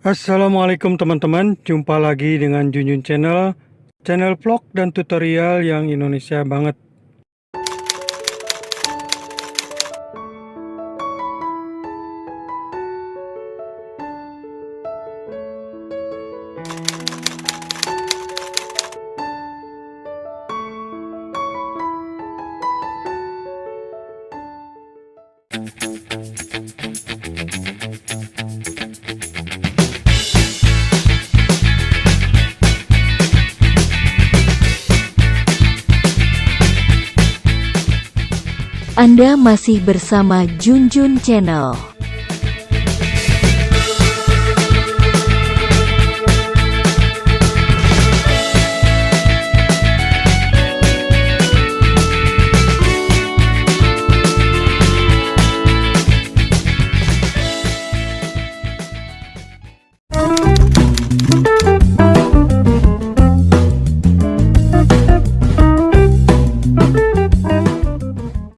Assalamualaikum teman-teman, jumpa lagi dengan Junjun channel vlog dan tutorial yang Indonesia banget. Anda masih bersama Junjun Channel.